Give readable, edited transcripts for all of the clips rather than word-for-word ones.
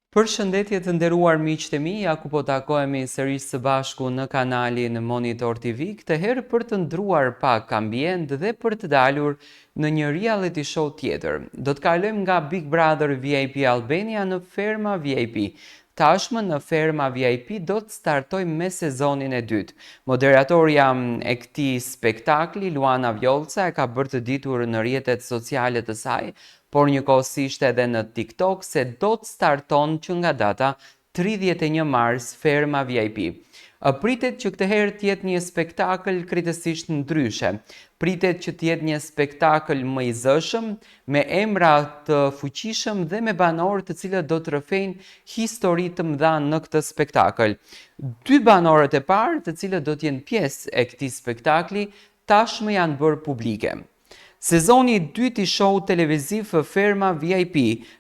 Përshëndetje të nderuar miqtë e mi, ja ku po takohemi sërish së bashku në kanalin Monitor TV, këtë herë për të ndruar pak ambient dhe për të dalur në një reality show tjetër. Do të kalojmë nga Big Brother VIP Albania në Ferma VIP. Tashmë në Ferma VIP do të startojmë me sezonin e dytë. Moderatorja e këtij spektakli, Luana Vjollca, e ka bërë të ditur në rrjetet sociale të saj, por njëkohësisht edhe në TikTok, se do të starton që nga data 31 mars Ferma VIP. Pritet që këtë herë të jetë një spektakël krejtësisht ndryshe. Pritet që të jetë një spektakël më i zëshëm, me emra të fuqishëm dhe me banorë të cilët do të rrëfejnë histori të mëdha në këtë spektakël. Dy banorët e parë, të cilët do të jenë pjesë e këtij spektakli, tashmë janë bërë publike. Sezoni i dytë i show televiziv Ferma VIP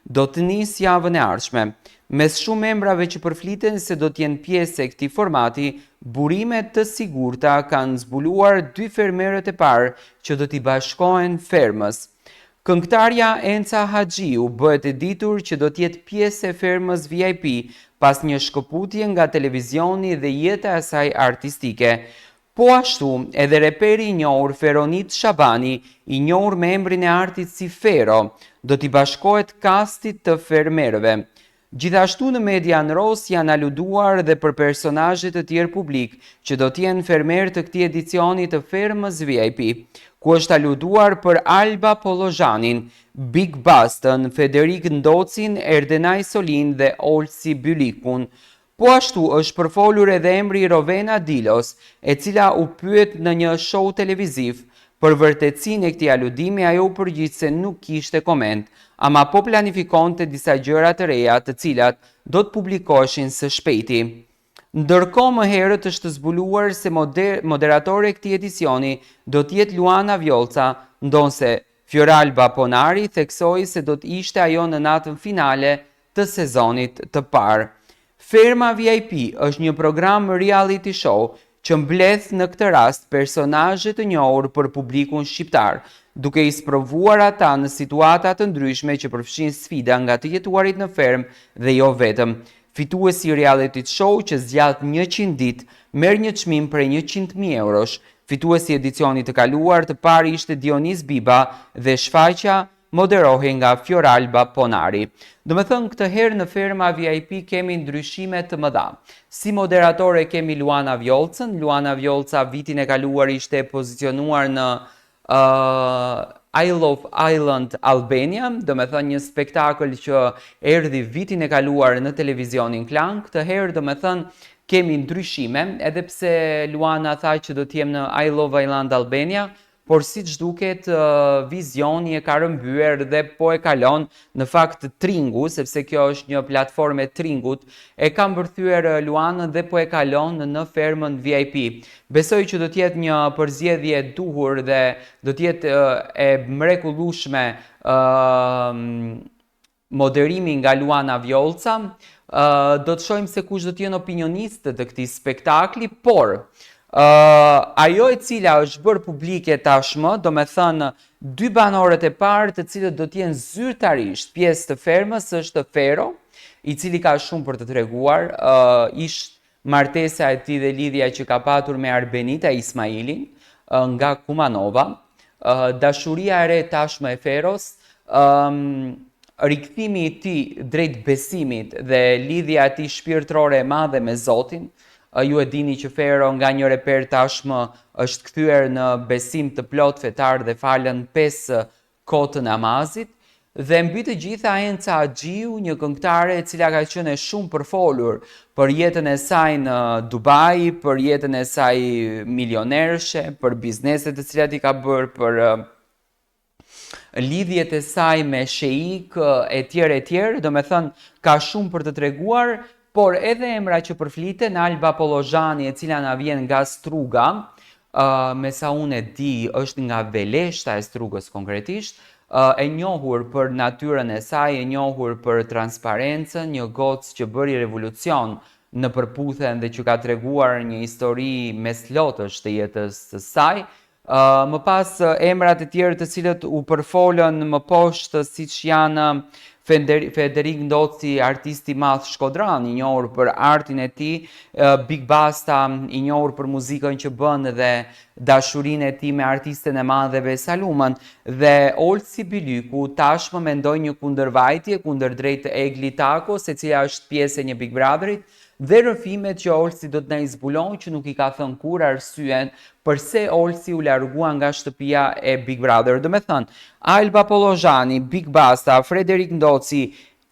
do të nisë javën e ardhshme. Mes shumë emrave që përfliten se do të jenë pjesë e këtij formati, burimet të sigurta kanë zbuluar dy fermerët e parë që do t'i bashkohen fermës. Këngëtarja Enca Haxhiu bëhet e ditur që do të jetë pjesë e Fermës VIP pas një shkëputje nga televizioni dhe jeta e saj artistike. Po ashtu, edhe reperi i njohur Feronit Shabani, i njohur me emrin e artit si Fero, do t'i bashkohet kastit të fermerëve. Gjithashtu në media në Ros janë aluduar dhe për personazhe të tjerë publik që do t'jenë fermer të këtij edicioni të Fermës VIP, ku është aluduar për Alba Pollozhanin, Big Bastën, Federik Ndocin, Erdenaj Solin dhe Olsi Bylikun. Po ashtu është përfolur edhe emri Rovena Dilos, e cila u pyet në një show televiziv. Për vërtetësinë e këtij aludimi ajo u përgjigj se nuk kishte koment, ama po planifikonte disa gjëra të reja të cilat do të publikoheshin së shpejti. Ndërkohë më herët është zbuluar se moderatore e këtij edicioni do të jetë Luana Vjollca, ndonse Fioralba Ponari theksoi se do të ishte ajo në natën finale të sezonit të parë. Ferma VIP është një program reality show që mbledh në këtë rast personazhe të njohur për publikun shqiptar, duke i sprovuar ata në situata të ndryshme që përfshin sfida nga të jetuarit në fermë dhe jo vetëm. Fituesi i reality show që zgjat 100 ditë merr një çmim prej 100.000 eurosh. Fituesi i edicionit të kaluar të parë ishte Dionis Biba dhe shfaqja moderohej nga Fioralba Ponari. Do me thënë, këtë herë në Ferma VIP kemi ndryshime të mëdha. Si moderatore kemi Luana Vjollcën. Luana Vjollca vitin e kaluar ishte pozicionuar në I Love Island Albania, do me thënë një spektakël që erdhi vitin e kaluar në televizionin Klan. Këtë herë do me thënë kemi ndryshime, edhe pse Luana tha që do t'jem në I Love Island Albania, por si që duket vizioni e ka rëmbyer dhe po e kalon në fakt Tringu, sepse kjo është një platformë e Tringut, e ka mbërthyer Luanën dhe po e kalon në Fermën VIP. Besoj që do t'jetë një përzgjedhje duhur dhe do t'jetë e mrekullueshme moderimi nga Luana Vjollca. Do të shohim se kush do t'jenë opinionistët të këtij spektakli, por ajo e cila është bërë publike tashmë, do me thënë dy banorët e parë të cilët do t'jenë zyrtarisht pjesë të fermës është Fero, i cili ka shumë për të treguar, ishte martesa e tij dhe lidhja që ka patur me Arbenita Ismailin nga Kumanova, dashuria e re tashmë e Feros, rikthimi i tij drejt besimit dhe lidhja e tij shpirtërore e madhe me Zotin. Ju e dini që Fero nga një reper tashmë është kthyer në besim të plot fetar dhe falën 5 kohë të namazit. Dhe mbi të gjitha Enca Haxhiu, një këngëtare e cila ka qenë shumë përfolur për jetën e saj në Dubai, për jetën e saj milionershe, për bizneset të cilat i ka bërë, për lidhjet e saj me sheik e tjerë, do me thënë ka shumë për të treguar. Por edhe emra që përfliten, Alba Pollozhani, e cila na vjen nga Struga, me sa unë e di, është nga Veleshta e Strugës konkretisht, e njohur për natyrën e saj, e njohur për transparencën, një gocë që bëri revolucion në përputhen dhe që ka treguar një histori meslotësh të jetës së saj. Më pas emrat e tjerë të cilët u përfolën më poshtë, siç janë Federik Ndoci, artisti madh shkodran, i njohur për artin e tij, Big Basta, i njohur për muzikën që bën dhe dashurinë e tij me artisten e madhe Vesa Lumën, dhe Olsi Bylyku tashmë mendoj një kundërvajtje kundër drejt Egli Tako, se cila është pjesë e një Big Brotherit, dhe rëfimet që Olsi do të na i zbulon, që nuk i ka thënë kur arsyen përse Olsi u largua nga shtëpia e Big Brother. Do me thënë, Alba Pollozhani, Big Basta, Frederik Ndoci,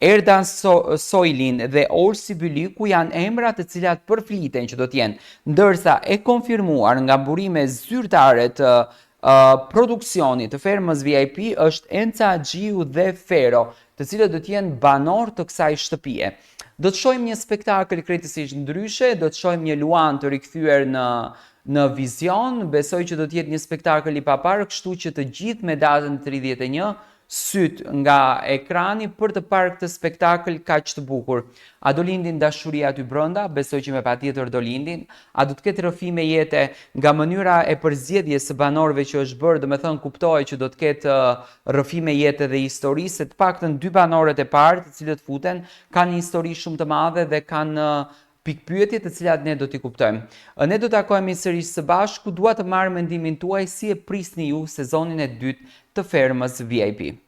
Erdan Sojlin dhe Olsi Bylyku janë emra të cilat përfliten që do t'jenë, ndërsa e konfirmuar nga burime zyrtare të produksionit të fermës VIP është Enca Gjiu dhe Fero, të cilët do t'jenë banor të kësaj shtëpie. Do të shohim një spektakël krejtësisht ndryshe, do të shohim një Luan të rikthyer në vizion, besoj që do të jetë një spektakël i paparë, kështu që të gjithë me datën 31 syt nga ekrani për të parë këtë spektakël kaq të bukur. A do lindin dashuri aty brenda? Besoj që me patjetër do lindin. A do të ketë rrëfime jete nga mënyra e përzgjedhjes së banorëve që është bërë, do të thënë kuptohet që do të ketë rrëfime jete dhe histori, se të paktën dy banorët e parë, të cilët futen, kanë një histori shumë të madhe dhe kanë pikpyetje të cilat ne do t'i kuptojmë. Ne do takohemi sërish së bashku, dua të marr mendimin tuaj si e prisni ju sezonin e dytë të fermës VIP.